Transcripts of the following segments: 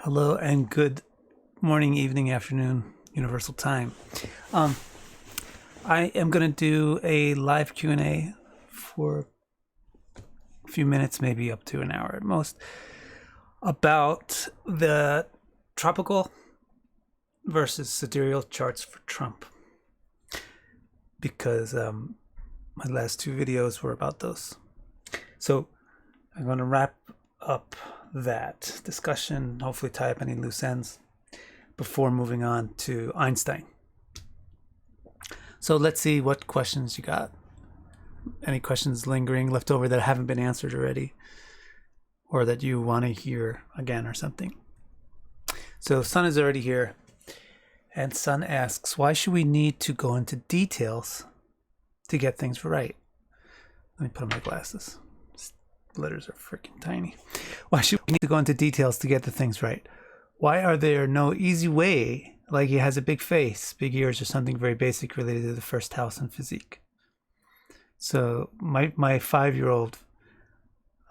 Hello and good morning, evening, afternoon, universal time. Um, I am going to do a live Q&A for a few minutes, maybe up to an hour at most, about the tropical versus sidereal charts for Trump. Because my last two videos were about those. So I'm going to wrap up that discussion, hopefully tie up any loose ends before moving on to Einstein. So let's see what questions you got. Any questions lingering left over that haven't been answered already, or that you want to hear again or something. So Sun is already here, and Sun asks, why should we need to go into details to get things right? Let me put on my glasses. Letters are freaking tiny. Why should we need to go into details to get the things right? Why are there no easy way, like he has a big face, big ears, or something very basic related to the first house and physique? So my 5-year-old,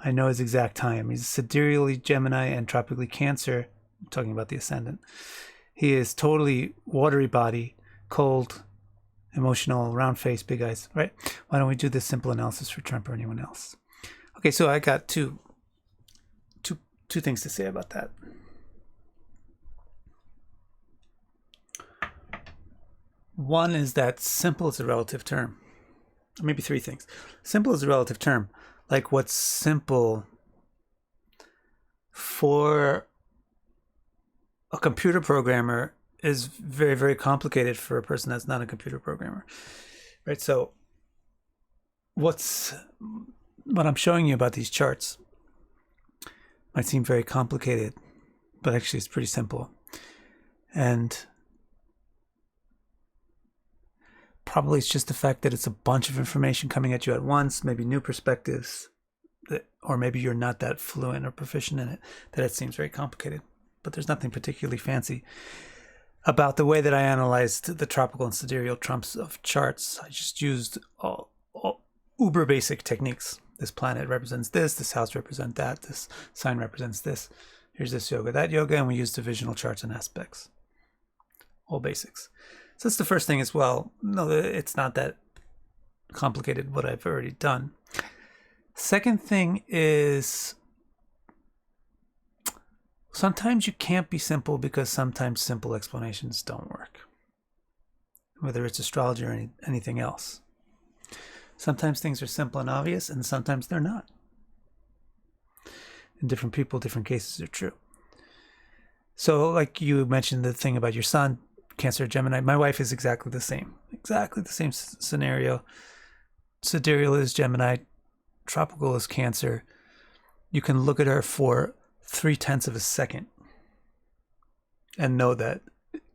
I know his exact time. He's sidereally Gemini and tropically Cancer. I'm talking about the ascendant. He is totally watery body, cold, emotional, round face, big eyes, right? Why don't we do this simple analysis for Trump or anyone else? Okay, so I got two things to say about that. One is that simple is a relative term. Maybe three things. Simple is a relative term. Like what's simple for a computer programmer is very, very complicated for a person that's not a computer programmer, right? So what I'm showing you about these charts might seem very complicated, but actually it's pretty simple. And probably it's just the fact that it's a bunch of information coming at you at once, maybe new perspectives, or maybe you're not that fluent or proficient in it, that it seems very complicated. But there's nothing particularly fancy about the way that I analyzed the tropical and sidereal trumps of charts. I just used all uber basic techniques. This planet represents this house represents that, this sign represents this. Here's this yoga, that yoga, and we use divisional charts and aspects. All basics. So that's the first thing as well. No, it's not that complicated what I've already done. Second thing is sometimes you can't be simple because sometimes simple explanations don't work. Whether it's astrology or anything else. Sometimes things are simple and obvious, and sometimes they're not. In different people, different cases are true. So like you mentioned the thing about your son, Cancer, Gemini. My wife is exactly the same. Exactly the same scenario. Sidereal is Gemini. Tropical is Cancer. You can look at her for 0.3 of a second and know that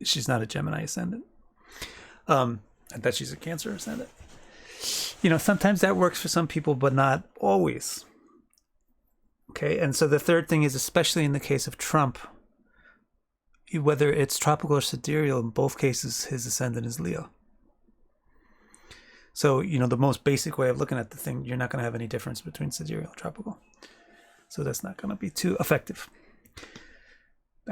she's not a Gemini ascendant. And that she's a Cancer ascendant. You know, sometimes that works for some people, but not always. Okay, and so the third thing is, especially in the case of Trump, whether it's tropical or sidereal, in both cases, his ascendant is Leo. So, you know, the most basic way of looking at the thing, you're not going to have any difference between sidereal and tropical. So that's not going to be too effective.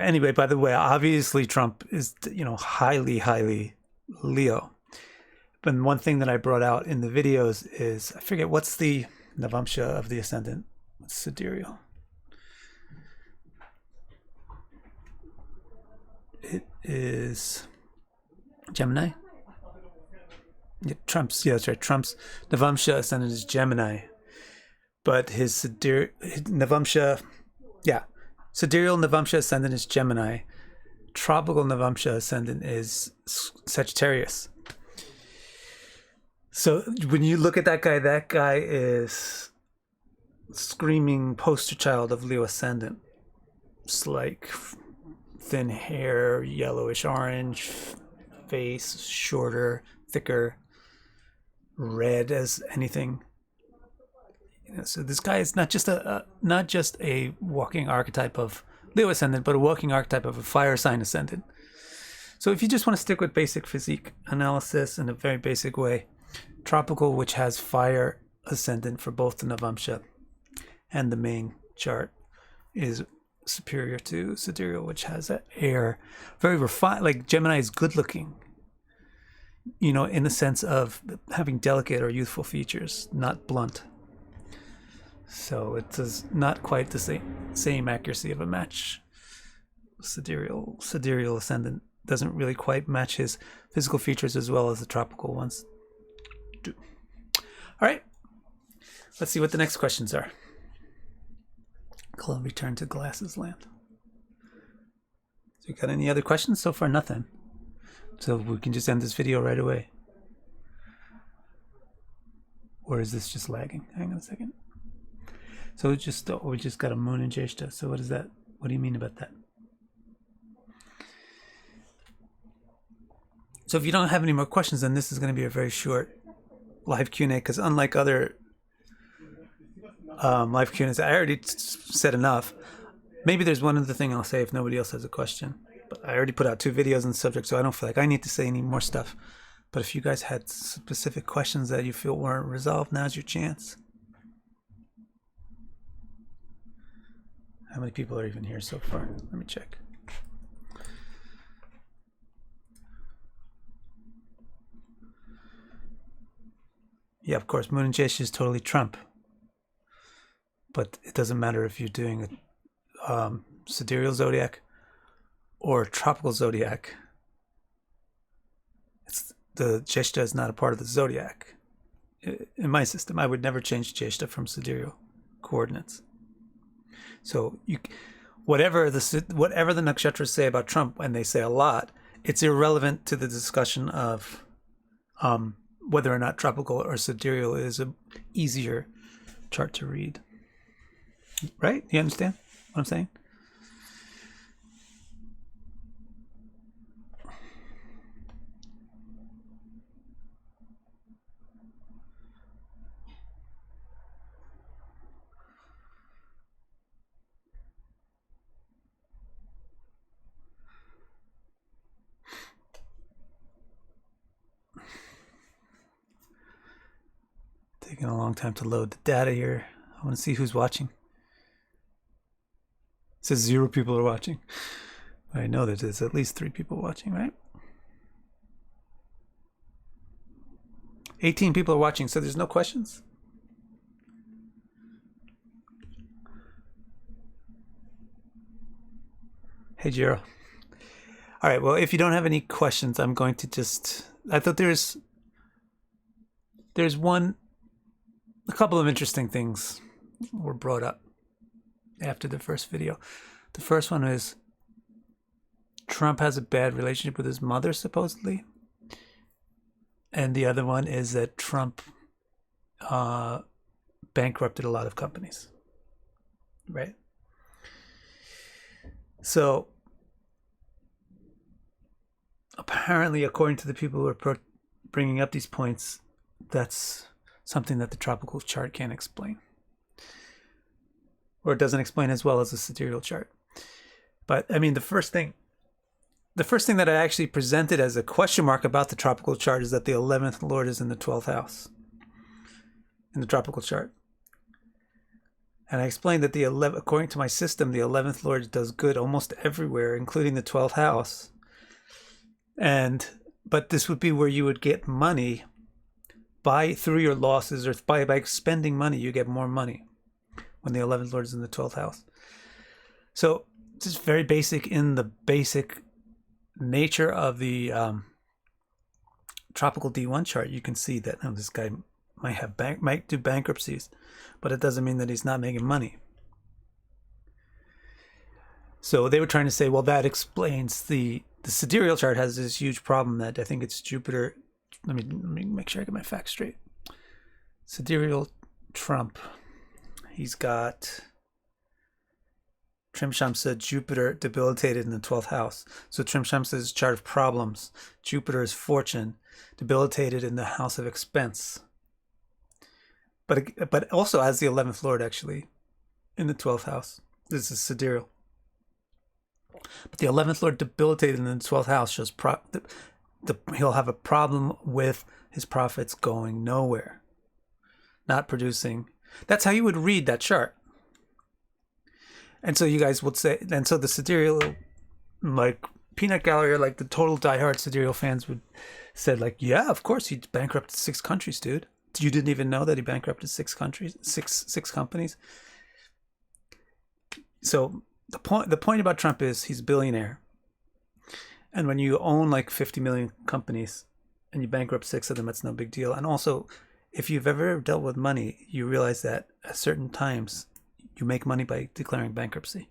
Anyway, by the way, obviously Trump is, you know, highly, highly Leo. But one thing that I brought out in the videos is, I forget what's the Navamsha of the ascendant. What's sidereal? It is Gemini. Yeah, that's right. Trump's Navamsha ascendant is Gemini. But his Navamsha, sidereal Navamsha ascendant is Gemini. Tropical Navamsha ascendant is Sagittarius. So when you look at that guy is screaming poster child of Leo ascendant. It's like thin hair, yellowish orange, face, shorter, thicker, red as anything. You know, so this guy is not just a walking archetype of Leo ascendant, but a walking archetype of a fire sign ascendant. So if you just want to stick with basic physique analysis in a very basic way, tropical, which has fire ascendant for both the Navamsha and the main chart, is superior to sidereal, which has that air, very refined. Like Gemini is good looking, you know, in the sense of having delicate or youthful features, not blunt. So it does not quite the same accuracy of a match. Sidereal ascendant doesn't really quite match his physical features as well as the tropical ones do. All right, let's see what the next questions are. Club return to Glasses Land. So you got any other questions? So far, nothing. So we can just end this video right away. Or is this just lagging? Hang on a second. So we just got a moon in Jeshta. So what is that? What do you mean about that? So if you don't have any more questions, then this is going to be a very short live Q&A, because unlike other live Q&As, I already said enough. Maybe there's one other thing I'll say if nobody else has a question. But I already put out 2 videos on the subject, so I don't feel like I need to say any more stuff. But if you guys had specific questions that you feel weren't resolved, now's your chance. How many people are even here so far? Let me check. Yeah, of course, Moon and Jesh is totally Trump. But it doesn't matter if you're doing a sidereal zodiac or tropical zodiac. The Jeshta is not a part of the zodiac. In my system, I would never change Jeshta from sidereal coordinates. So whatever the nakshatras say about Trump, and they say a lot, it's irrelevant to the discussion of whether or not tropical or sidereal is an easier chart to read. Right? You understand what I'm saying? Taking a long time to load the data here. I want to see who's watching. It says 0 people are watching. I know that there's at least 3 people watching, right? 18 people are watching, so there's no questions? Hey, Jiro. All right, well, if you don't have any questions, I'm going to just... I thought there's a couple of interesting things were brought up after the first video. The first one is Trump has a bad relationship with his mother, supposedly. And the other one is that Trump bankrupted a lot of companies. Right? So, apparently, according to the people who are bringing up these points, that's something that the tropical chart can't explain. Or it doesn't explain as well as the sidereal chart. But, I mean, the first thing that I actually presented as a question mark about the tropical chart is that the 11th Lord is in the 12th house in the tropical chart. And I explained that according to my system, the 11th Lord does good almost everywhere, including the 12th house. But this would be where you would get money through your losses, or by spending money, you get more money when the 11th Lord is in the 12th house. So just very basic in the basic nature of the tropical D1 chart, you can see that this guy might do bankruptcies, but it doesn't mean that he's not making money. So they were trying to say, well, that explains the sidereal chart has this huge problem that I think it's Jupiter. Let me make sure I get my facts straight. Sidereal Trump. He's got Trim Shamsa, Jupiter debilitated in the 12th house. So Trim Shamsa's chart of problems. Jupiter is fortune, debilitated in the house of expense. But also has the 11th Lord actually in the 12th house. This is sidereal. But the 11th Lord debilitated in the 12th house shows he'll have a problem with his profits going nowhere. Not producing. That's how you would read that chart. And so you guys would say, and so the sidereal, like peanut gallery, like the total diehard sidereal fans would said like, yeah, of course he bankrupted 6 countries, dude. You didn't even know that he bankrupted 6 countries, six companies. So the point about Trump is he's a billionaire, and when you own like 50 million companies and you bankrupt 6 of them, it's no big deal. And also, if you've ever dealt with money, you realize that at certain times you make money by declaring bankruptcy.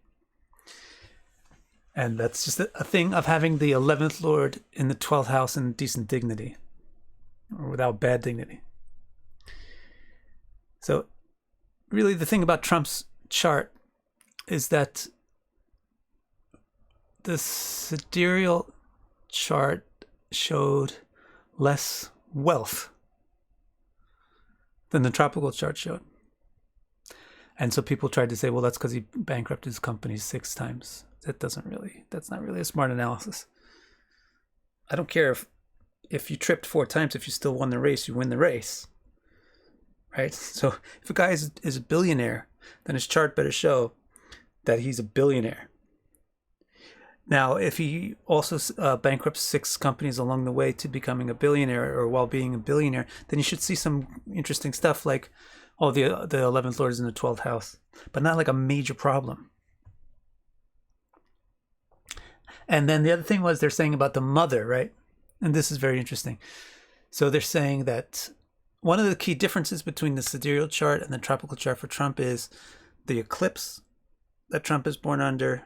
And that's just a thing of having the 11th Lord in the 12th house in decent dignity, or without bad dignity. So really the thing about Trump's chart is that the sidereal chart showed less wealth than the tropical chart showed. And so people tried to say, well, that's because he bankrupted his company 6 times. That's not really a smart analysis. I don't care if you tripped 4 times, if you still won the race, you win the race. Right? So if a guy is a billionaire, then his chart better show that he's a billionaire. Now, if he also bankrupts 6 companies along the way to becoming a billionaire, or while being a billionaire, then you should see some interesting stuff like, oh, the 11th Lord is in the 12th house, but not like a major problem. And then the other thing was they're saying about the mother, right? And this is very interesting. So they're saying that one of the key differences between the sidereal chart and the tropical chart for Trump is the eclipse that Trump is born under.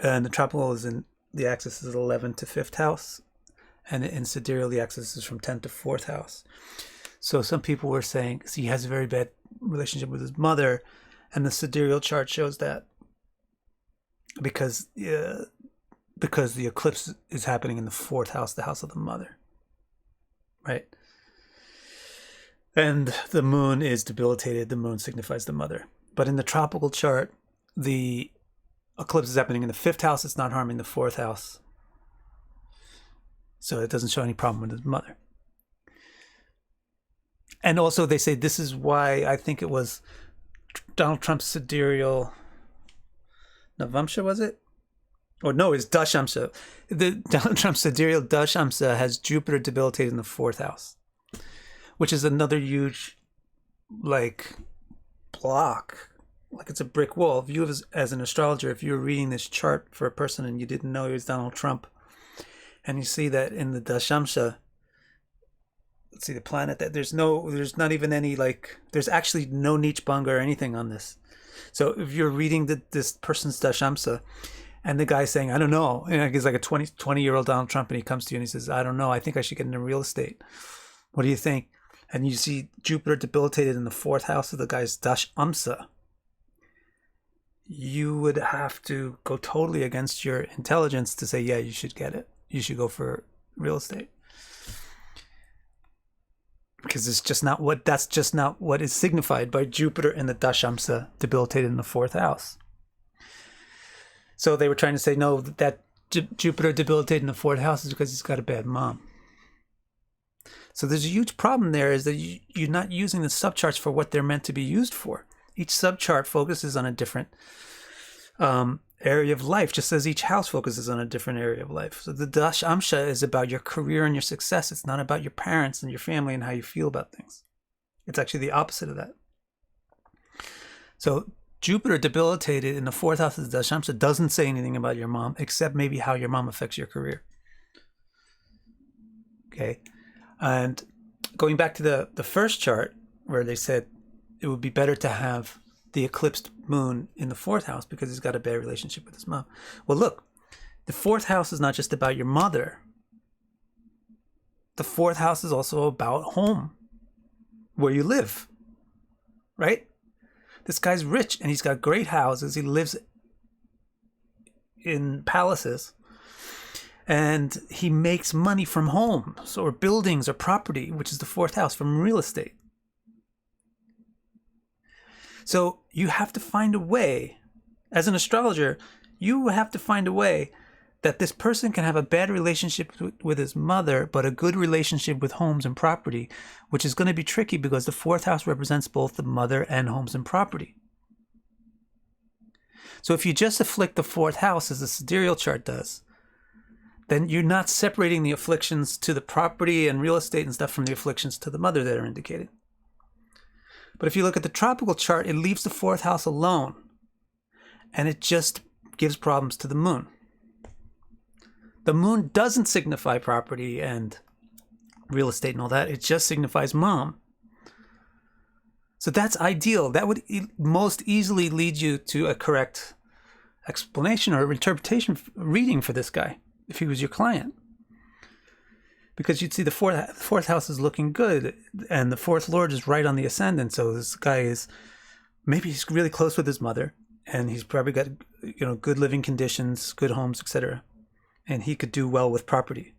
And the tropical is in the axis is 11 to 5th house. And in sidereal, the axis is from 10 to 4th house. So some people were saying, see, he has a very bad relationship with his mother. And the sidereal chart shows that because the eclipse is happening in the 4th house, the house of the mother. Right? And the moon is debilitated. The moon signifies the mother. But in the tropical chart, the eclipse is happening in the 5th house. It's not harming the 4th house. So it doesn't show any problem with his mother. And also they say this is why I think it was Donald Trump's sidereal Navamsha, was it? Or no, it's Dashamsa. The Donald Trump's sidereal Dashamsa has Jupiter debilitated in the 4th house, which is another huge, like, block. Like it's a brick wall. If you, as an astrologer, if you were reading this chart for a person and you didn't know he was Donald Trump, and you see that in the Dashamsa, let's see the planet, that there's not even any, like, there's actually no Nietzsche Bunga or anything on this. So if you're reading this person's Dashamsa, and the guy's saying, I don't know, he's like a 20-year-old Donald Trump, and he comes to you and he says, I don't know, I think I should get into real estate. What do you think? And you see Jupiter debilitated in the 4th house of the guy's Dashamsa. You would have to go totally against your intelligence to say, yeah, you should get it. You should go for real estate. Because that's just not what is signified by Jupiter in the Dashamsa debilitated in the 4th house. So they were trying to say, no, that Jupiter debilitated in the 4th house is because he's got a bad mom. So there's a huge problem there, is that you're not using the subcharts for what they're meant to be used for. Each subchart focuses on a different area of life, just as each house focuses on a different area of life. So the Dashamsa is about your career and your success. It's not about your parents and your family and how you feel about things. It's actually the opposite of that. So Jupiter debilitated in the 4th house of the Dashamsa doesn't say anything about your mom, except maybe how your mom affects your career. Okay. And going back to the first chart, where they said it would be better to have the eclipsed moon in the 4th house because he's got a bad relationship with his mom. Well, look, the 4th house is not just about your mother. The 4th house is also about home, where you live, right? This guy's rich and he's got great houses. He lives in palaces. And he makes money from homes or buildings or property, which is the 4th house, from real estate. So you have to find a way, as an astrologer, you have to find a way that this person can have a bad relationship with his mother, but a good relationship with homes and property, which is going to be tricky because the 4th house represents both the mother and homes and property. So if you just afflict the fourth house, as the sidereal chart does, then you're not separating the afflictions to the property and real estate and stuff from the afflictions to the mother that are indicated. But if you look at the tropical chart, it leaves the fourth house alone, and it just gives problems to the moon. The moon doesn't signify property and real estate and all that. It just signifies mom. So that's ideal. That would most easily lead you to a correct explanation or interpretation reading for this guy if he was your client. Because you'd see the fourth house is looking good, and the fourth lord is right on the ascendant. So this guy is, maybe he's really close with his mother, and he's probably got, good living conditions, good homes, etc. And he could do well with property.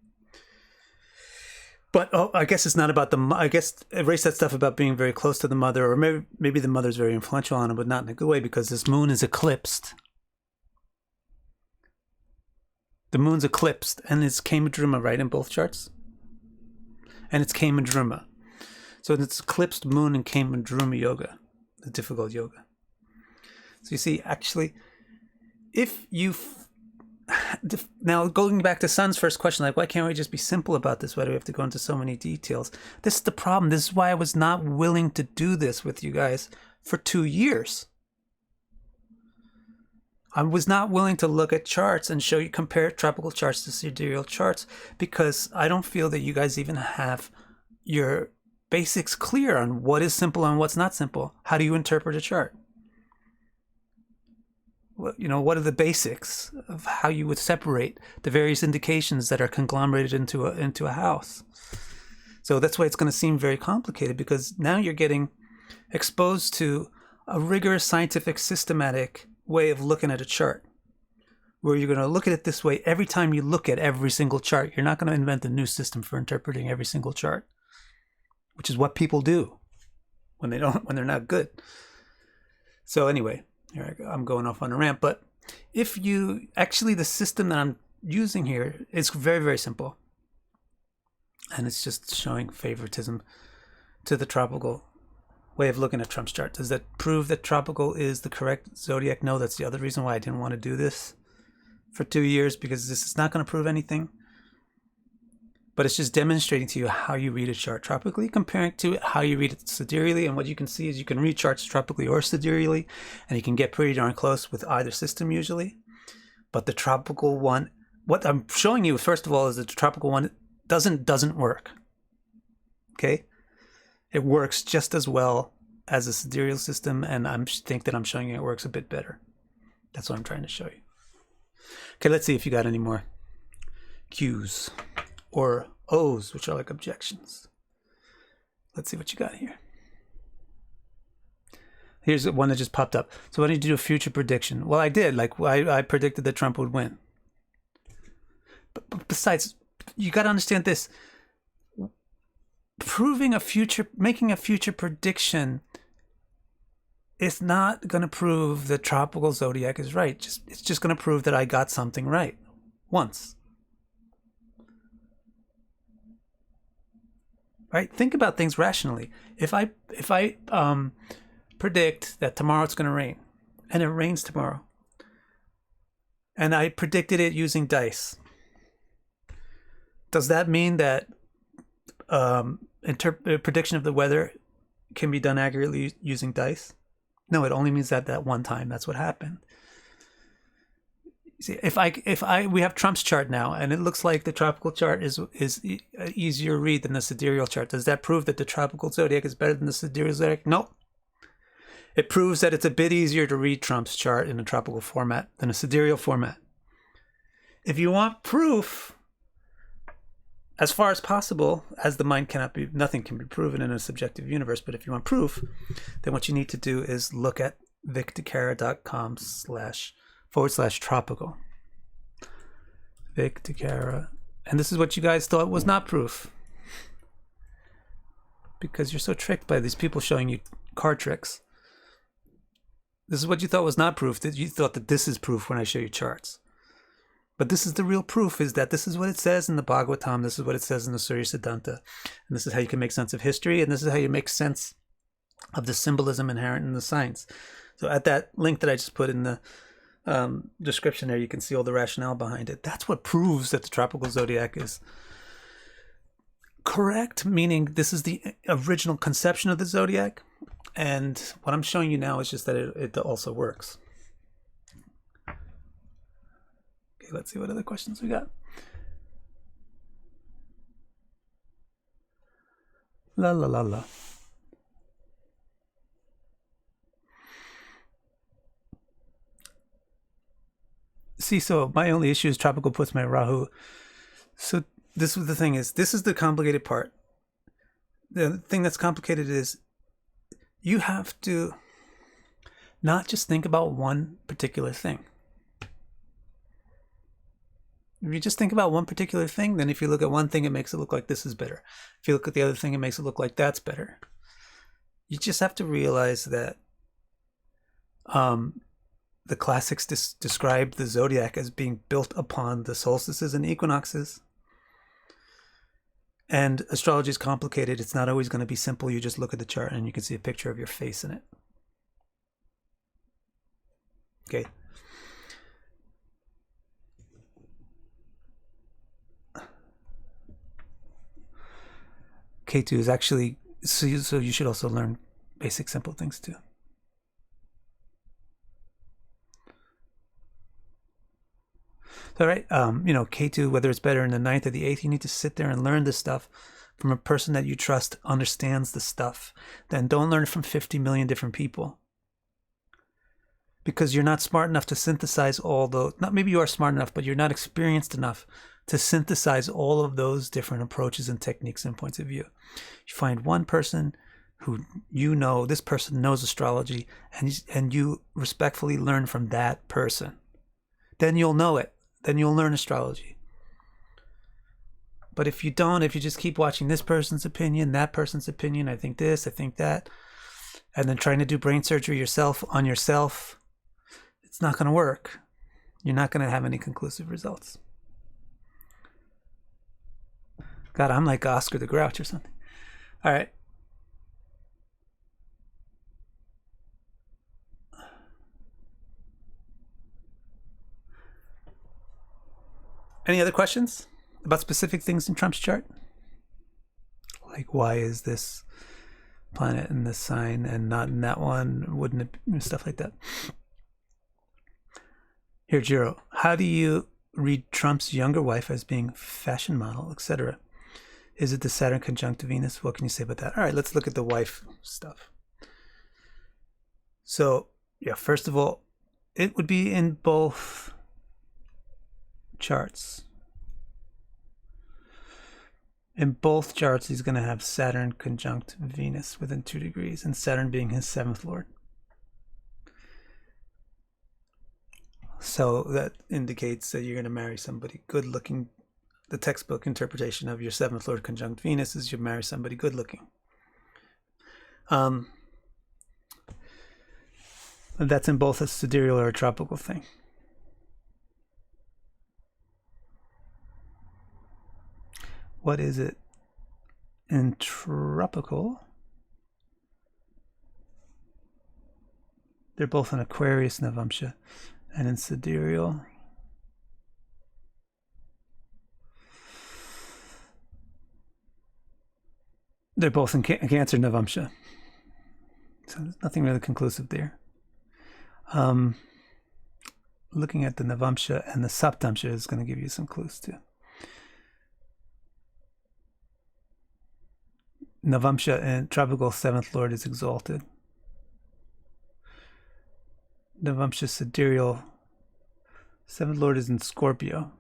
But I guess it's not about I guess erase that stuff about being very close to the mother, or maybe the mother's very influential on him, but not in a good way, because this moon is eclipsed. The moon's eclipsed, and it's Kamadruma, right, in both charts? And it's Kamadruma. So it's eclipsed moon in Kamadruma yoga, the difficult yoga. So you see, actually, if you... Now, going back to Sun's first question, like, why can't we just be simple about this? Why do we have to go into so many details? This is the problem. This is why I was not willing to do this with you guys for 2 years. I was not willing to look at charts and show you, compare tropical charts to sidereal charts, because I don't feel that you guys even have your basics clear on what is simple and what's not simple. How do you interpret a chart? What are the basics of how you would separate the various indications that are conglomerated into a house? So that's why it's going to seem very complicated, because now you're getting exposed to a rigorous scientific, systematic way of looking at a chart, where you're going to look at it this way every time you look at every single chart. You're not going to invent a new system for interpreting every single chart, which is what people do when they're not good. So anyway, here I go. I'm going off on a rant, but the system that I'm using here is very, very simple. And it's just showing favoritism to the tropical way of looking at Trump's chart. Does that prove that tropical is the correct zodiac? No, that's the other reason why I didn't want to do this for 2 years, because this is not going to prove anything. But it's just demonstrating to you how you read a chart tropically, comparing to how you read it sidereally. And what you can see is you can read charts tropically or sidereally, and you can get pretty darn close with either system usually. But the tropical one, what I'm showing you, first of all, is that the tropical one doesn't work. Okay? It works just as well as a sidereal system, and I think that I'm showing you it works a bit better. That's what I'm trying to show you. Okay, let's see if you got any more Q's. Or O's, which are like objections. Let's see what you got here. Here's one that just popped up. So why did you do a future prediction? Well, I did. I predicted that Trump would win. But besides, you got to understand this. Making a future prediction is not going to prove that tropical zodiac is right. It's just going to prove that I got something right once. Right? Think about things rationally. If I predict that tomorrow it's going to rain, and it rains tomorrow, and I predicted it using dice, does that mean that prediction of the weather can be done accurately using dice? No, it only means that one time that's what happened. See, we have Trump's chart now, and it looks like the tropical chart is an easier read than the sidereal chart. Does that prove that the tropical zodiac is better than the sidereal zodiac? No. It proves that it's a bit easier to read Trump's chart in a tropical format than a sidereal format. If you want proof, as far as possible, as the mind nothing can be proven in a subjective universe, but if you want proof, then what you need to do is look at victicara.com//tropical. Victicara. And this is what you guys thought was not proof, because you're so tricked by these people showing you card tricks. This is what you thought was not proof. That you thought that this is proof when I show you charts. But this is the real proof, is that this is what it says in the Bhagavatam, this is what it says in the Surya Siddhanta, and this is how you can make sense of history, and this is how you make sense of the symbolism inherent in the science. So at that link that I just put in the description there, you can see all the rationale behind it. That's what proves that the tropical zodiac is correct, meaning this is the original conception of the zodiac. And what I'm showing you now is just that it also works. Okay, let's see what other questions we got. La la la la. See, so my only issue is tropical puts my Rahu. So this is the thing is, this is the complicated part. The thing that's complicated is you have to not just think about one particular thing. If you just think about one particular thing, then if you look at one thing, it makes it look like this is better. If you look at the other thing, it makes it look like that's better. You just have to realize that the classics describe the zodiac as being built upon the solstices and equinoxes. And astrology is complicated. It's not always going to be simple. You just look at the chart and you can see a picture of your face in it. Okay. K2 is actually, so you should also learn basic simple things too. So, right, K2, whether it's better in the 9th or the 8th, you need to sit there and learn this stuff from a person that you trust understands the stuff. Then don't learn from 50 million different people. Because you're not smart enough to synthesize all those, maybe you are smart enough, but you're not experienced enough to synthesize all of those different approaches and techniques and points of view. You find one person who this person knows astrology, and you respectfully learn from that person. Then you'll know it. Then you'll learn astrology. But if you don't, if you just keep watching this person's opinion, that person's opinion, I think this, I think that, and then trying to do brain surgery on yourself, it's not going to work. You're not going to have any conclusive results. God, I'm like Oscar the Grouch or something. All right. Any other questions about specific things in Trump's chart? Like, why is this planet in this sign and not in that one? Wouldn't it? Stuff like that. Here, Jiro, how do you read Trump's younger wife as being fashion model, etc.? Is it the Saturn conjunct Venus? What can you say about that? All right, let's look at the wife stuff. So, yeah, first of all, it would be in both charts. In both charts, he's going to have Saturn conjunct Venus within 2 degrees, and Saturn being his 7th lord. So that indicates that you're going to marry somebody good looking. The textbook interpretation of your 7th lord conjunct Venus is you marry somebody good looking. That's in both a sidereal or a tropical thing. What is it in tropical? They're both in Aquarius, Navamsha, and in sidereal. They're both in Cancer, Navamsha. So there's nothing really conclusive there. Looking at the Navamsha and the Saptamsha is going to give you some clues too. Navamsha and tropical 7th lord is exalted. Navamsha sidereal 7th lord is in Scorpio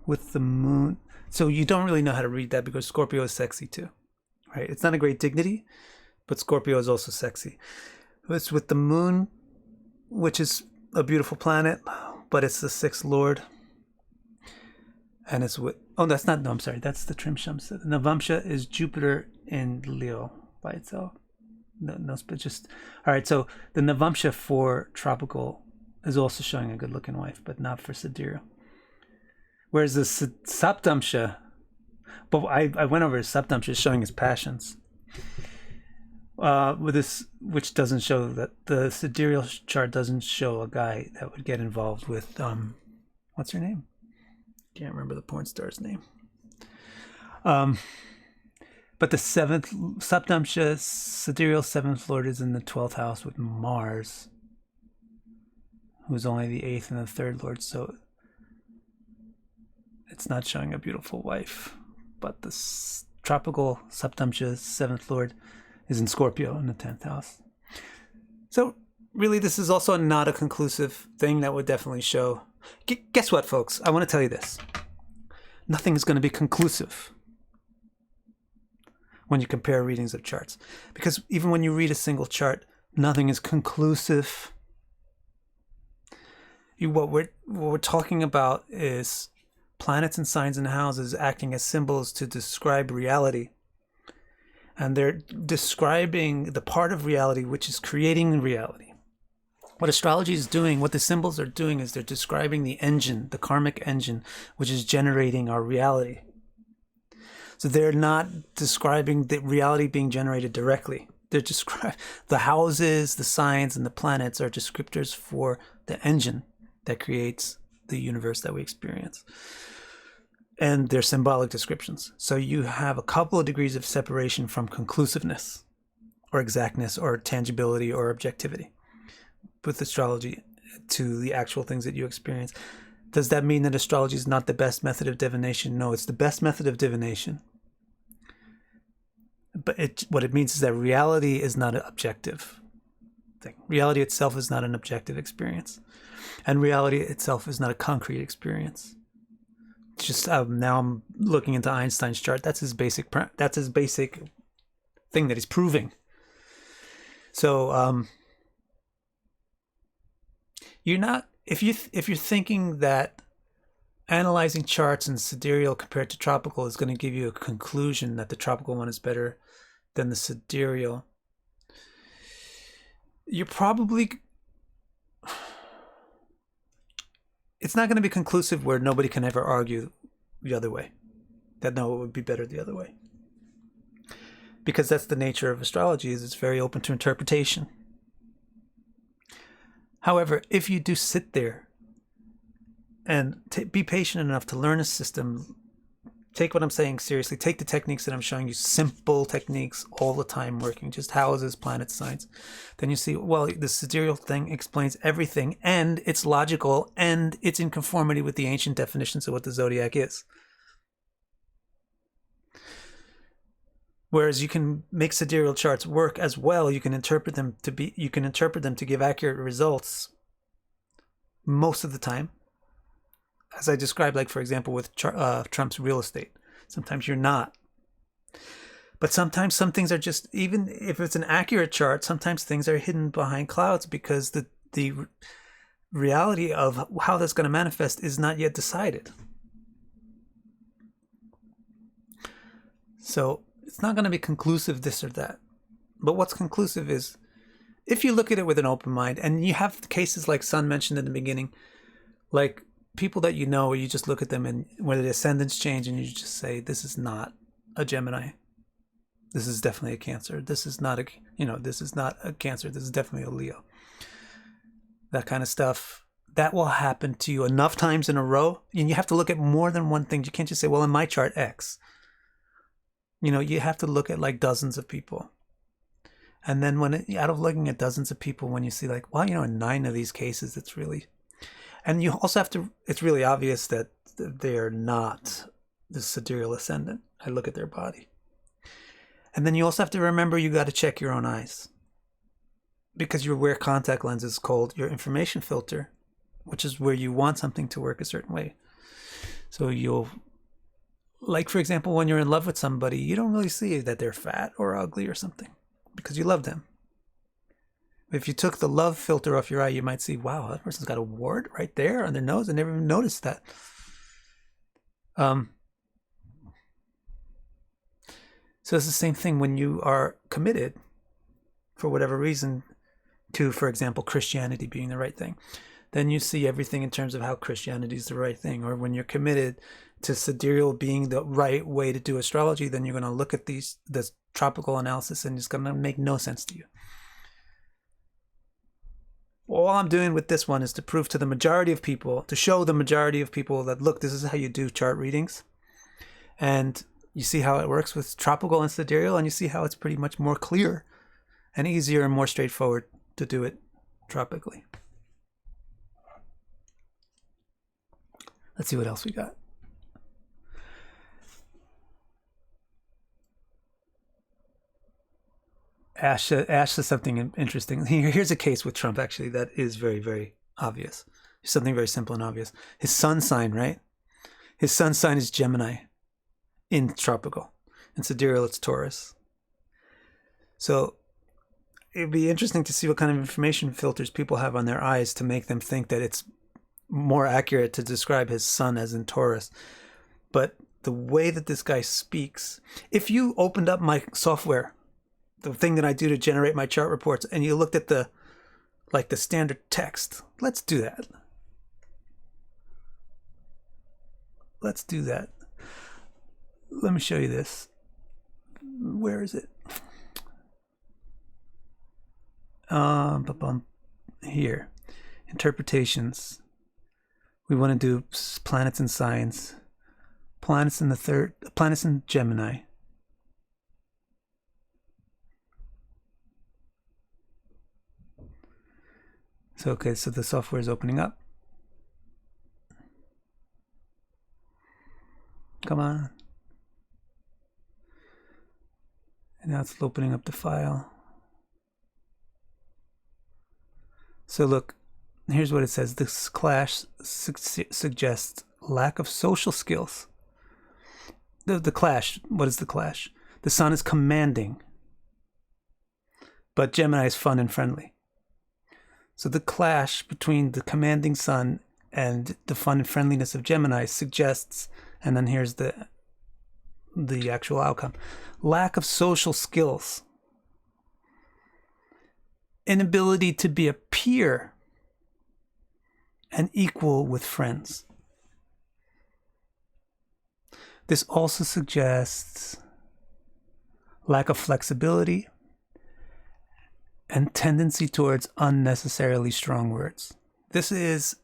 with the moon. So you don't really know how to read that because Scorpio is sexy too, right? It's not a great dignity, but Scorpio is also sexy. It's with the moon, which is a beautiful planet, but it's the 6th lord. And it's with, that's the Trim Shamsa. Navamsha is Jupiter in Leo by itself. No, but just, all right, so the Navamsha for tropical is also showing a good looking wife, but not for sidereal. Whereas the Saptamsha, but I went over his Saptamsha is showing his passions. with this, which doesn't show that the sidereal chart doesn't show a guy that would get involved with what's her name? Can't remember the porn star's name. But the seventh Saptamsha sidereal seventh lord is in the 12th house with Mars, who's only the 8th and the 3rd lord, so it's not showing a beautiful wife. But the tropical Saptamsha seventh lord is in Scorpio in the 10th house. So really, this is also not a conclusive thing that would definitely show. Guess what, folks? I want to tell you this. Nothing is going to be conclusive when you compare readings of charts. Because even when you read a single chart, nothing is conclusive. What we're talking about is planets and signs and houses acting as symbols to describe reality. And they're describing the part of reality which is creating reality. What astrology is doing, what the symbols are doing, is they're describing the engine, the karmic engine, which is generating our reality. So they're not describing the reality being generated directly. They're describing the houses, the signs, and the planets are descriptors for the engine that creates the universe that we experience. And they're symbolic descriptions. So you have a couple of degrees of separation from conclusiveness or exactness or tangibility or objectivity with astrology to the actual things that you experience. Does that mean that astrology is not the best method of divination? No, it's the best method of divination. But what it means is that reality is not an objective thing. Reality itself is not an objective experience. And reality itself is not a concrete experience. It's just now I'm looking into Einstein's chart. That's his basic thing that he's proving. So you're not, if you're thinking that analyzing charts in sidereal compared to tropical is going to give you a conclusion that the tropical one is better than the sidereal, you're probably, it's not going to be conclusive where nobody can ever argue the other way, that no, it would be better the other way. Because that's the nature of astrology, is it's very open to interpretation. However, if you do sit there and be patient enough to learn a system, take what I'm saying seriously, take the techniques that I'm showing you, simple techniques all the time working, just houses, planets, signs, then you see, well, the sidereal thing explains everything, and it's logical, and it's in conformity with the ancient definitions of what the zodiac is. Whereas you can make sidereal charts work as well, you can interpret them to give accurate results most of the time. As I described, like for example with Trump's real estate, sometimes you're not. But sometimes some things are just, even if it's an accurate chart, sometimes things are hidden behind clouds because the reality of how that's going to manifest is not yet decided. So it's not going to be conclusive this or that. But what's conclusive is if you look at it with an open mind, and you have cases like Sun mentioned in the beginning, like people that you know, you just look at them and where the ascendants change and you just say, this is not a Gemini. This is definitely a Cancer. This is not this is not a Cancer. This is definitely a Leo. That kind of stuff. That will happen to you enough times in a row. And you have to look at more than one thing. You can't just say, well, in my chart, X. You have to look at like dozens of people. And then out of looking at dozens of people, when you see like, well, in 9 of these cases, it's really, and you also have to, it's really obvious that they're not the sidereal ascendant. I look at their body. And then you also have to remember you got to check your own eyes. Because you wear contact lenses called your information filter, which is where you want something to work a certain way. So you'll, like for example, when you're in love with somebody, you don't really see that they're fat or ugly or something because you love them. If you took the love filter off your eye, you might see, wow, that person's got a wart right there on their nose. I never even noticed that. So it's the same thing when you are committed, for whatever reason, to, for example, Christianity being the right thing. Then you see everything in terms of how Christianity is the right thing. Or when you're committed to sidereal being the right way to do astrology, then you're going to look at the tropical analysis and it's going to make no sense to you. All I'm doing with this one is to prove to the majority of people, to show the majority of people that, look, this is how you do chart readings. And you see how it works with tropical and sidereal, and you see how it's pretty much more clear and easier and more straightforward to do it tropically. Let's see what else we got. Ash says something interesting. Here's a case with Trump, actually, that is very, very obvious. Something very simple and obvious. His sun sign, right? His sun sign is Gemini in tropical. In sidereal, it's Taurus. So it'd be interesting to see what kind of information filters people have on their eyes to make them think that it's more accurate to describe his sun as in Taurus. But the way that this guy speaks, if you opened up my software, the thing that I do to generate my chart reports, and you looked at the standard text, let's do that. Let's do that. Let me show you this. Where is it? Here. Interpretations. We want to do planets and signs. Planets in Gemini. So, okay, so the software is opening up. Come on. And now it's opening up the file. So look, here's what it says. This clash suggests lack of social skills. The clash, what is the clash? The sun is commanding, but Gemini is fun and friendly. So the clash between the commanding sun and the fun and friendliness of Gemini suggests, and then here's the actual outcome, lack of social skills, inability to be a peer and equal with friends. This also suggests lack of flexibility and tendency towards unnecessarily strong words. This is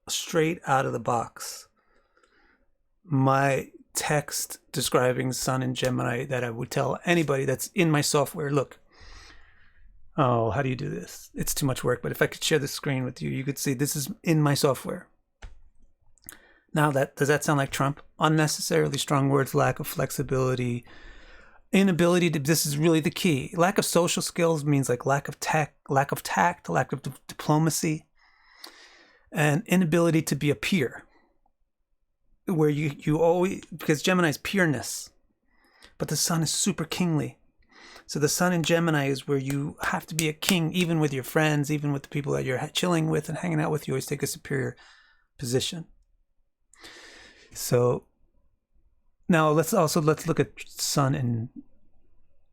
straight out of the box. My text describing Sun in Gemini that I would tell anybody that's in my software, look, oh, how do you do this? It's too much work, but if I could share the screen with you, you could see this is in my software. Now, does that sound like Trump? Unnecessarily strong words, lack of flexibility, inability to, this is really the key. Lack of social skills means like lack of tact, lack of diplomacy, and inability to be a peer. Where you always, because Gemini's pureness, but the sun is super kingly. So the sun in Gemini is where you have to be a king, even with your friends, even with the people that you're chilling with and hanging out with. You always take a superior position. So now let's look at sun in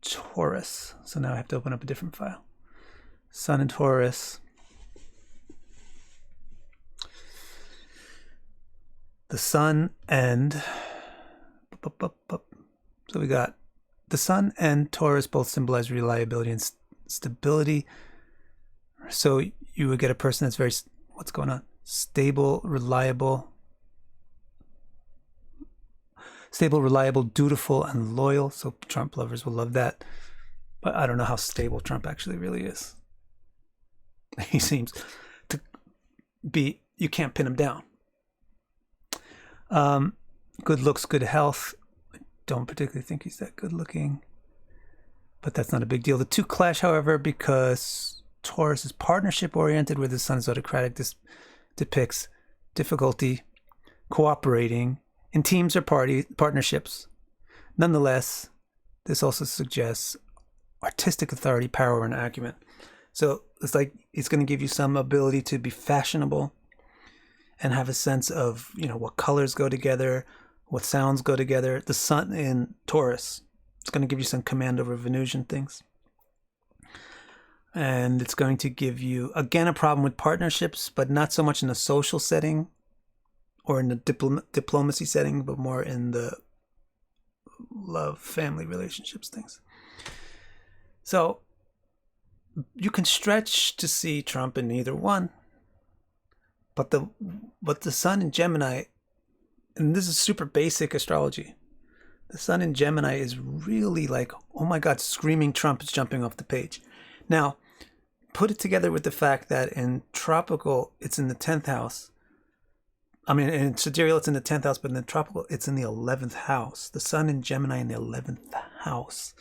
Taurus. So now I have to open up a different file. Sun in Taurus. The sun and so we got the sun and Taurus both symbolize reliability and stability. So you would get a person that's very, what's going on? Stable, reliable, dutiful, and loyal. So Trump lovers will love that. But I don't know how stable Trump actually really is. He seems to be, you can't pin him down. Good looks, good health. I don't particularly think he's that good looking, but that's not a big deal. The two clash, however, because Taurus is partnership oriented, where the sun is autocratic. This depicts difficulty cooperating in teams or partnerships. Nonetheless, this also suggests artistic authority, power, and acumen. So it's like it's going to give you some ability to be fashionable and have a sense of, what colors go together, what sounds go together. The sun in Taurus, it's going to give you some command over Venusian things. And it's going to give you, again, a problem with partnerships, but not so much in a social setting or in the diplomacy setting, but more in the love, family relationships things. So you can stretch to see Trump in either one, but the sun in Gemini, and this is super basic astrology, the sun in Gemini is really like, oh my God, screaming Trump is jumping off the page. Now, put it together with the fact that in tropical, it's in the 10th house. I mean, in sidereal, it's in the 10th house, but in the tropical, it's in the 11th house. The sun in Gemini in the 11th house.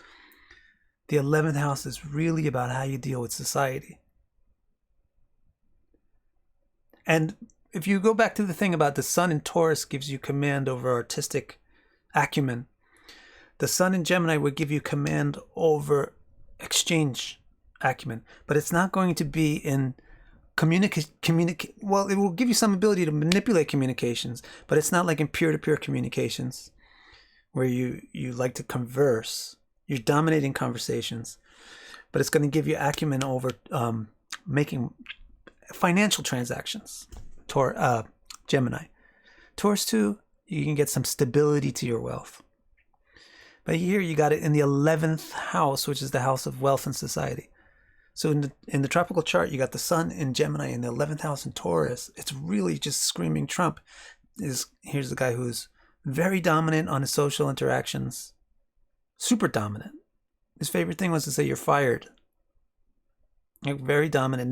The 11th house is really about how you deal with society. And if you go back to the thing about the sun in Taurus gives you command over artistic acumen, the sun in Gemini would give you command over exchange acumen, but it's not going to be in well, it will give you some ability to manipulate communications, but it's not like in peer-to-peer communications where you like to converse. You're dominating conversations, but it's going to give you acumen over making financial transactions. Gemini. Taurus 2, you can get some stability to your wealth. But here you got it in the 11th house, which is the house of wealth and society. So in the tropical chart, you got the sun in Gemini in the 11th house in Taurus. It's really just screaming Trump. Here's the guy who's very dominant on his social interactions. Super dominant. His favorite thing was to say, you're fired. Like, very dominant,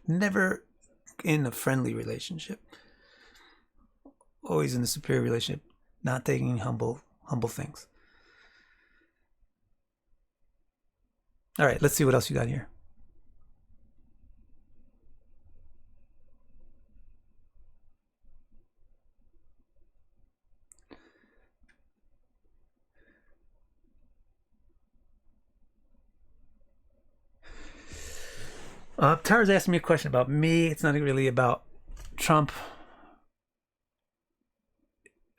never in a friendly relationship. Always in a superior relationship, not taking humble things. All right, let's see what else you got here. Tara's asking me a question about me. It's not really about Trump.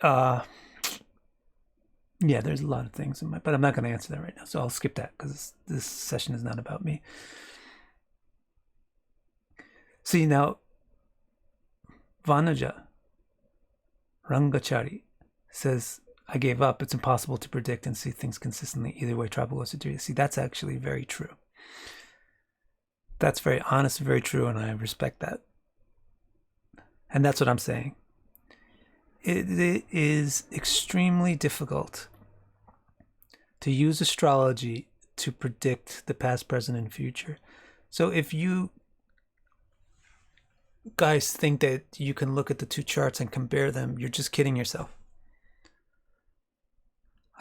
Yeah, there's a lot of things in but I'm not going to answer that right now, so I'll skip that because this session is not about me. See, now, Vanuja Rangachari says, I gave up. It's impossible to predict and see things consistently either way, tropical or sidereal. See, that's actually very true. That's very honest, very true, and I respect that. And that's what I'm saying. It is extremely difficult to use astrology to predict the past, present, and future. So if you guys think that you can look at the two charts and compare them, you're just kidding yourself.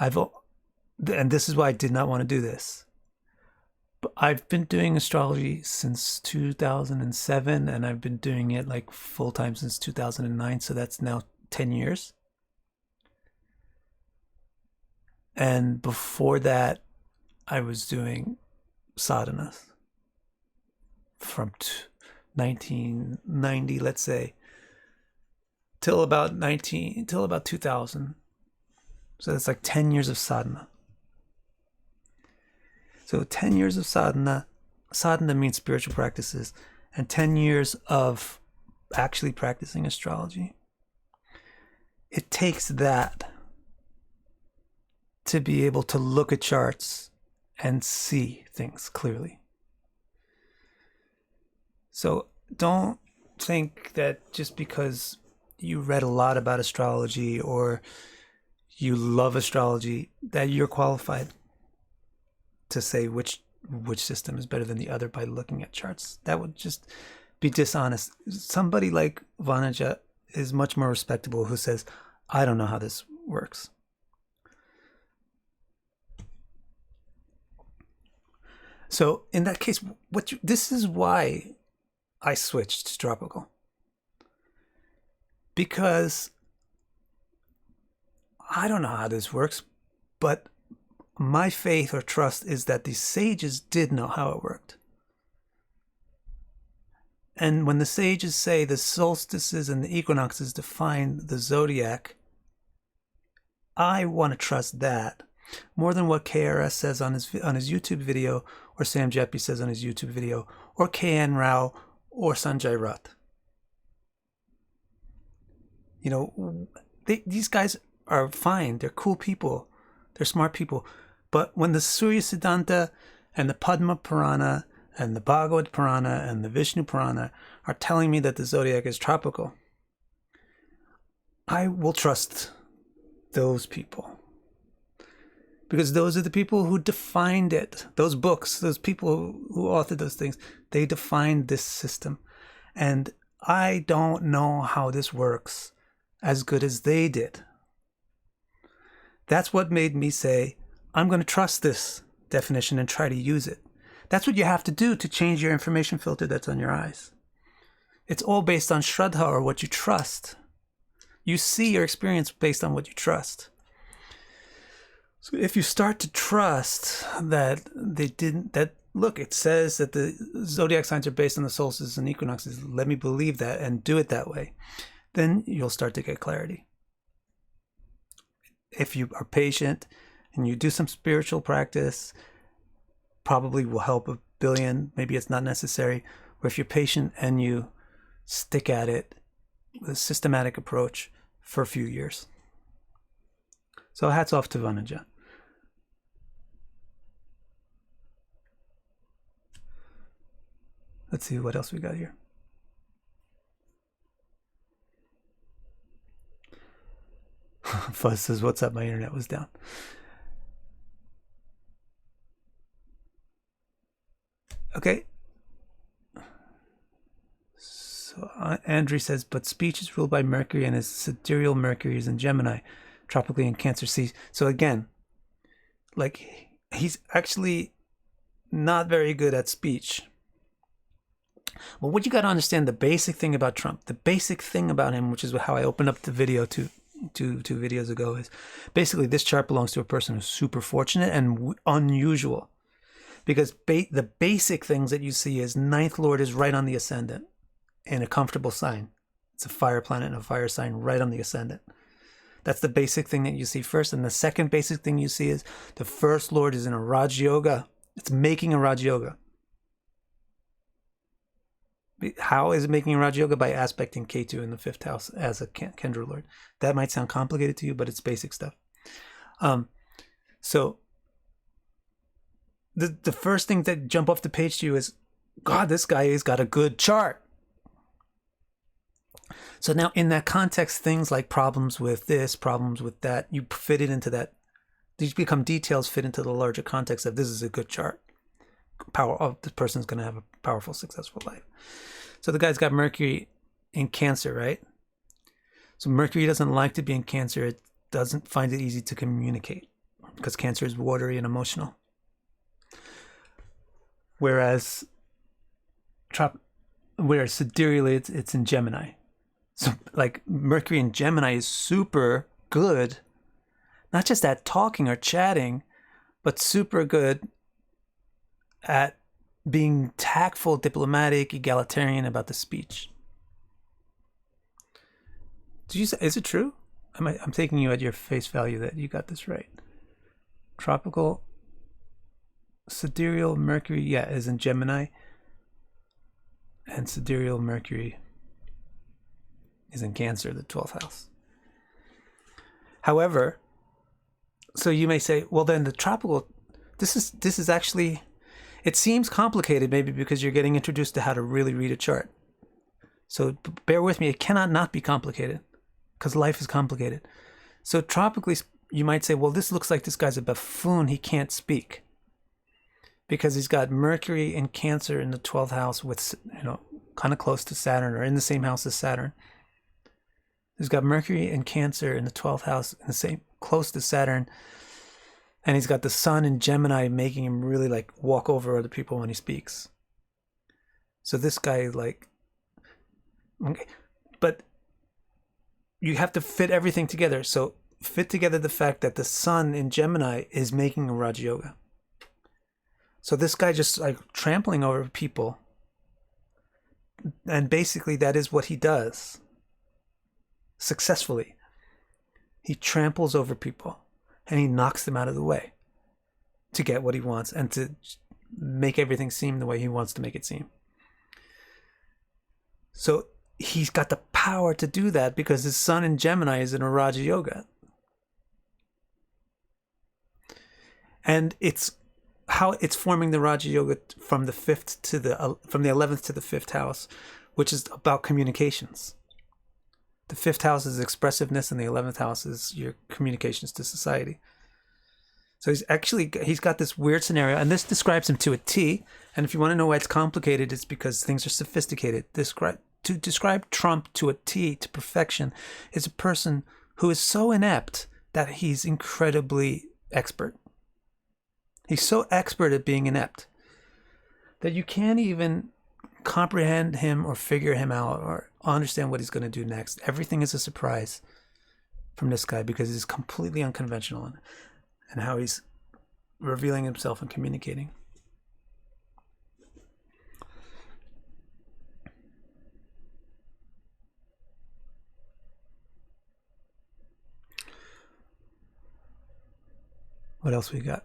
And this is why I did not want to do this. But I've been doing astrology since 2007, and I've been doing it like full time since 2009. So that's now 10 years. And before that, I was doing sadhanas from 1990, let's say, till about 2000. So that's like 10 years of sadhana. So 10 years of sadhana. Sadhana means spiritual practices, and 10 years of actually practicing astrology. It takes that to be able to look at charts and see things clearly. So don't think that just because you read a lot about astrology or you love astrology that you're qualified to say which system is better than the other by looking at charts. That would just be dishonest. Somebody like Vanuja is much more respectable who says, I don't know how this works. So in that case, this is why I switched to tropical. Because I don't know how this works, but my faith or trust is that the sages did know how it worked. And when the sages say the solstices and the equinoxes define the zodiac, I want to trust that more than what KRS says on his YouTube video, or Sam Jeppy says on his YouTube video, or KN Rao or Sanjay Rath. You know, these guys are fine. They're cool people. They're smart people. But when the Surya Siddhanta and the Padma Purana and the Bhagavad Purana and the Vishnu Purana are telling me that the zodiac is tropical, I will trust those people. Because those are the people who defined it. Those books, those people who authored those things, they defined this system. And I don't know how this works as good as they did. That's what made me say, I'm going to trust this definition and try to use it. That's what you have to do to change your information filter that's on your eyes. It's all based on Shraddha, or what you trust. You see your experience based on what you trust. So if you start to trust that look, it says that the zodiac signs are based on the solstices and equinoxes, let me believe that and do it that way, then you'll start to get clarity. If you are patient and you do some spiritual practice, probably will help a billion. Maybe it's not necessary. Or if you're patient and you stick at it with a systematic approach for a few years. So hats off to Vanaja. Let's see what else we got here. Fuzz says, what's up? My internet was down. Okay. So Andrew says, but speech is ruled by Mercury, and his sidereal Mercury is in Gemini, tropically in Cancer. See, so again, like, he's actually not very good at speech. Well, what you got to understand, the basic thing about Trump, the basic thing about him, which is how I opened up the video two videos ago, is basically this chart belongs to a person who's super fortunate and unusual. Because the basic things that you see is ninth lord is right on the ascendant in a comfortable sign. It's a fire planet and a fire sign right on the ascendant. That's the basic thing that you see first. And the second basic thing you see is the first lord is in a Raj Yoga. It's making a Raj Yoga. How is it making a Raj Yoga? By aspecting Ketu in the 5th house as a Kendra lord. That might sound complicated to you, but it's basic stuff. So the first thing that jump off the page to you is, God, this guy has got a good chart. So now in that context, things like problems with this, problems with that, you fit it into that. These become details, fit into the larger context of this is a good chart. This person's going to have a powerful, successful life. So the guy's got Mercury in Cancer, right? So Mercury doesn't like to be in Cancer. It doesn't find it easy to communicate because Cancer is watery and emotional. Whereas sidereally, it's in Gemini. So like Mercury in Gemini is super good, not just at talking or chatting, but super good at being tactful, diplomatic, egalitarian about the speech. Did you say, is it true? I'm taking you at your face value that you got this right. Tropical sidereal Mercury, yeah, is in Gemini. And sidereal Mercury is in Cancer, the 12th house. However, so you may say, well, then the tropical, this is actually, it seems complicated maybe because you're getting introduced to how to really read a chart. So bear with me, it cannot not be complicated because life is complicated. So tropically, you might say, well, this looks like this guy's a buffoon, he can't speak. Because he's got Mercury in Cancer in the 12th house with, kind of close to Saturn or in the same house as Saturn. He's got Mercury in Cancer in the 12th house in the same, close to Saturn. And he's got the sun in Gemini making him really like walk over other people when he speaks. So this guy okay. But you have to fit everything together. So fit together the fact that the sun in Gemini is making a Raj Yoga. So this guy just like trampling over people. And basically that is what he does. Successfully. He tramples over people and he knocks them out of the way to get what he wants and to make everything seem the way he wants to make it seem. So he's got the power to do that because his sun in Gemini is in a Raja Yoga. And it's how it's forming the Raja Yoga from the 11th to the 5th house, which is about communications. The 5th house is expressiveness, and the 11th house is your communications to society. So he's got this weird scenario, and this describes him to a T. And if you want to know why it's complicated, it's because things are sophisticated. To describe Trump to a T, to perfection, is a person who is so inept that he's incredibly expert. He's so expert at being inept that you can't even comprehend him or figure him out or understand what he's going to do next. Everything is a surprise from this guy because he's completely unconventional and how he's revealing himself and communicating. What else we got?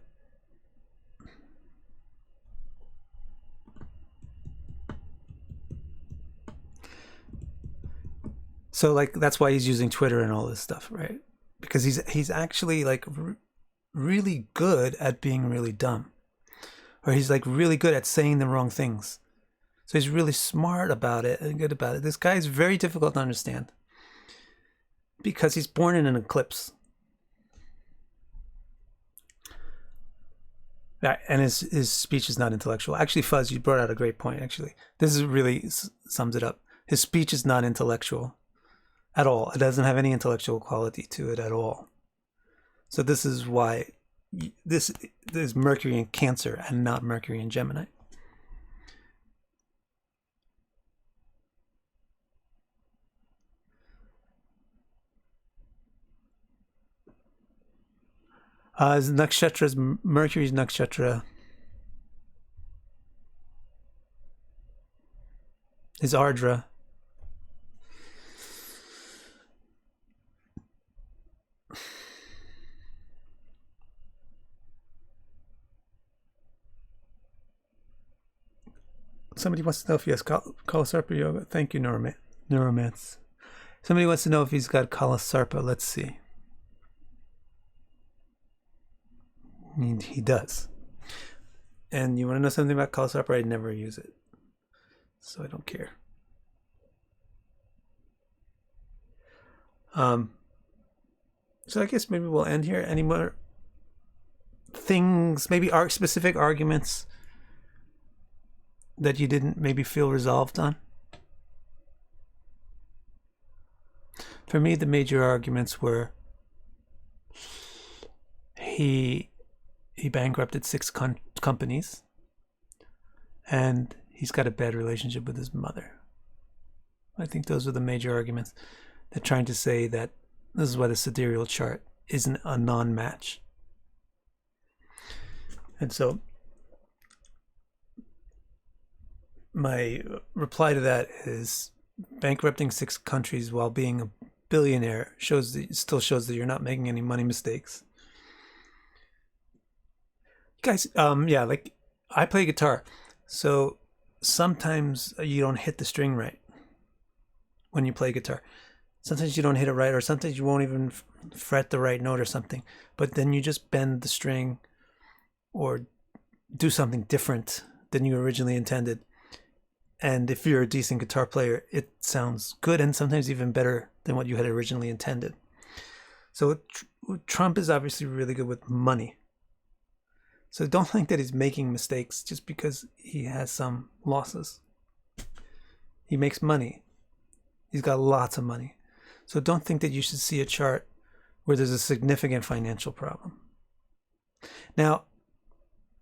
So like that's why he's using Twitter and all this stuff, right? Because he's actually like really good at being really dumb, or he's like really good at saying the wrong things. So he's really smart about it and good about it. This guy is very difficult to understand because he's born in an eclipse. Yeah, and his speech is not intellectual. Actually, Fuzz, you brought out a great point, actually. This is really sums it up. His speech is not intellectual at all. It doesn't have any intellectual quality to it at all. So this is why this is Mercury in Cancer and not Mercury in Gemini. His nakshatra is Mercury's nakshatra. His Ardra. Somebody wants to know if he has Kalasarpa Yoga. Thank you, Neuromance. Somebody wants to know if he's got Kalasarpa. Let's see. He does. And you want to know something about Kalasarpa? I never use it, so I don't care. So I guess maybe we'll end here. Any more things, maybe specific arguments that you didn't maybe feel resolved on? For me, the major arguments were he bankrupted 6 companies, and he's got a bad relationship with his mother. I think those are the major arguments. They're trying to say that this is why the sidereal chart isn't a non-match. And so my reply to that is bankrupting 6 countries while being a billionaire still shows that you're not making any money mistakes. Guys, yeah, like I play guitar, so sometimes you don't hit the string right when you play guitar. Sometimes you don't hit it right, or sometimes you won't even fret the right note or something, but then you just bend the string or do something different than you originally intended. And if you're a decent guitar player, it sounds good and sometimes even better than what you had originally intended. So Trump is obviously really good with money. So don't think that he's making mistakes just because he has some losses. He makes money. He's got lots of money. So don't think that you should see a chart where there's a significant financial problem. Now,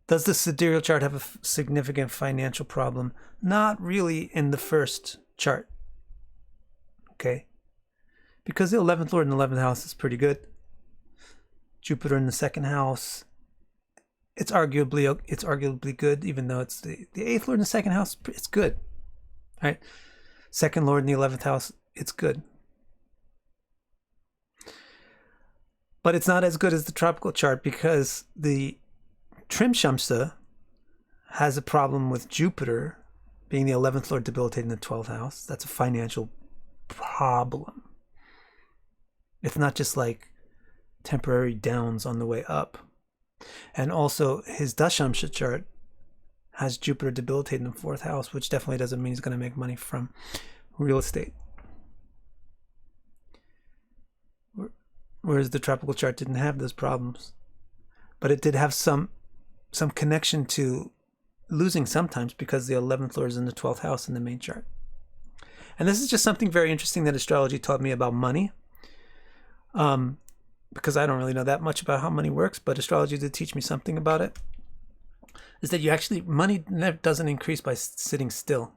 does the sidereal chart have a significant financial problem? Not really in the first chart. Okay? Because the 11th Lord in the 11th house is pretty good. Jupiter in the 2nd house, it's arguably good, even though it's the 8th Lord in the 2nd house, it's good. Right? 2nd Lord in the 11th house, it's good. But it's not as good as the tropical chart because the Trim Shamsa has a problem with Jupiter being the 11th Lord debilitating the 12th house. That's a financial problem. It's not just like temporary downs on the way up. And also his Dashamsha chart has Jupiter debilitated in the 4th house, which definitely doesn't mean he's going to make money from real estate. Whereas the tropical chart didn't have those problems. But it did have some connection to losing sometimes because the 11th lord is in the 12th house in the main chart. And this is just something very interesting that astrology taught me about money. Because I don't really know that much about how money works, but astrology did teach me something about it. Is that money never doesn't increase by sitting still.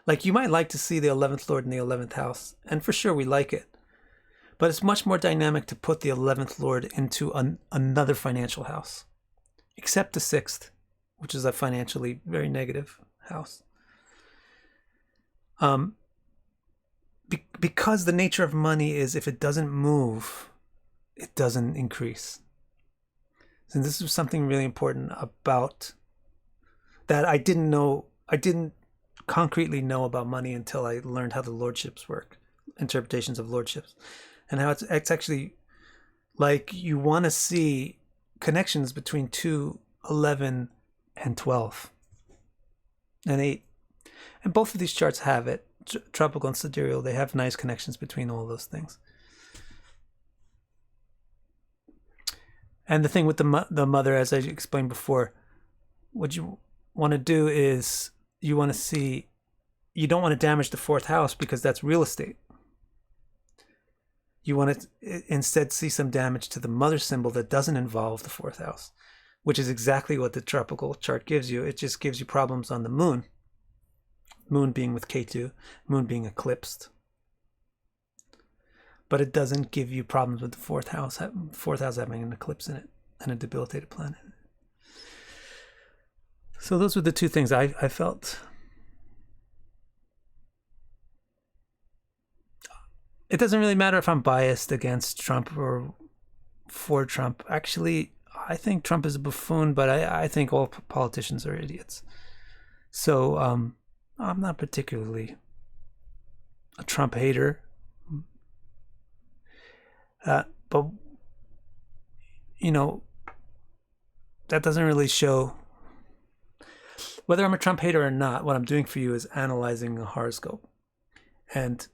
Like, you might like to see the 11th lord in the 11th house, and for sure we like it. But it's much more dynamic to put the 11th lord into another financial house, except the 6th, which is a financially very negative house. Because the nature of money is, if it doesn't move, it doesn't increase. And this is something really important about that I didn't concretely know about money until I learned how the lordships work, interpretations of lordships, and how it's actually like you want to see connections between 2, 11, and 12, and 8. And both of these charts have it. Tropical and Sidereal, they have nice connections between all those things. And the thing with the mother, as I explained before, what you want to do is you don't want to damage the 4th house because that's real estate. You want to instead see some damage to the mother symbol that doesn't involve the 4th house, which is exactly what the tropical chart gives you. It just gives you problems on the moon. Moon being with Ketu, moon being eclipsed. But it doesn't give you problems with the 4th house. 4th house having an eclipse in it and a debilitated planet. So those were the two things I felt. It doesn't really matter if I'm biased against Trump or for Trump. Actually, I think Trump is a buffoon, but I think all politicians are idiots. So I'm not particularly a Trump hater. But, that doesn't really show whether I'm a Trump hater or not. What I'm doing for you is analyzing a horoscope. And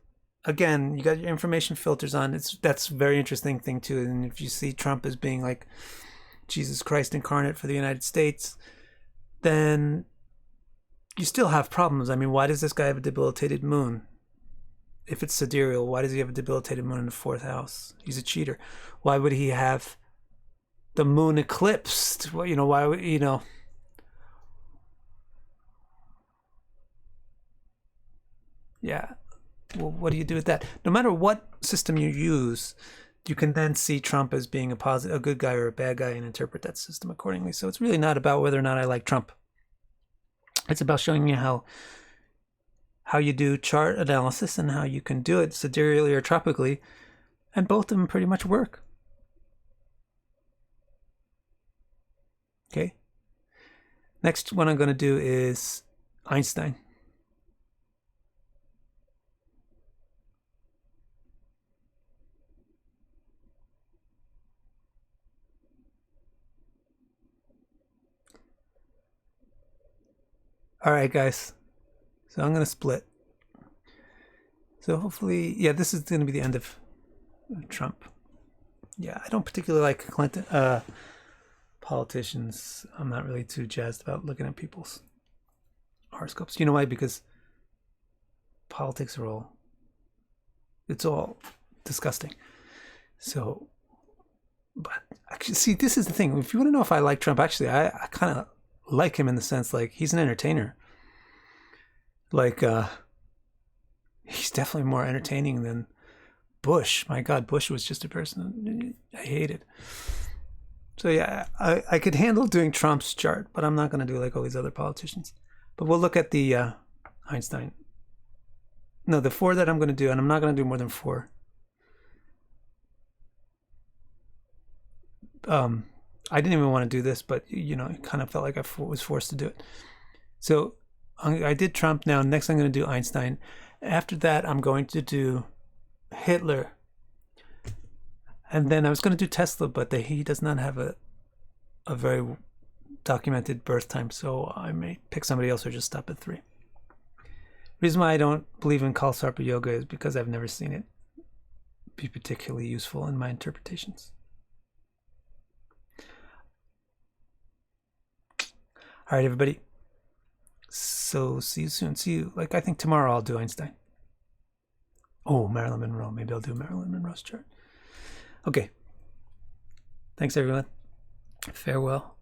again, you got your information filters on. That's a very interesting thing too. And if you see Trump as being like Jesus Christ incarnate for the United States, then you still have problems. I mean, why does this guy have a debilitated moon? If it's sidereal, why does he have a debilitated moon in the 4th house? He's a cheater. Why would he have the moon eclipsed? Well, why would, yeah. Well, what do you do with that? No matter what system you use, you can then see Trump as being a good guy or a bad guy and interpret that system accordingly. So it's really not about whether or not I like Trump. It's about showing you how you do chart analysis and how you can do it sidereally or tropically, and both of them pretty much work. Okay. Next one I'm going to do is Einstein. All right, guys. So I'm going to split. So hopefully, yeah, this is going to be the end of Trump. Yeah, I don't particularly like Clinton politicians. I'm not really too jazzed about looking at people's horoscopes. You know why? Because politics are it's all disgusting. So, but actually, see, this is the thing. If you want to know if I like Trump, actually, I kind of like him in the sense like he's an entertainer. Like, he's definitely more entertaining than Bush. My God, Bush was just a person I hated. So yeah, I could handle doing Trump's chart, but I'm not going to do like all these other politicians. But we'll look at the Einstein. No, the 4 that I'm going to do, and I'm not going to do more than 4. I didn't even want to do this, but it kind of felt like I was forced to do it. So I did Trump. Now next I'm going to do Einstein. After that I'm going to do Hitler, and then I was going to do Tesla, but he does not have a a very documented birth time, so I may pick somebody else or just stop at 3. Reason why I don't believe in Kalsarpa yoga is because I've never seen it be particularly useful in my interpretations. All right, everybody. So see you soon. See you. Like, I think tomorrow I'll do Einstein. Oh, Marilyn Monroe. Maybe I'll do Marilyn Monroe's chart. Okay. Thanks, everyone. Farewell.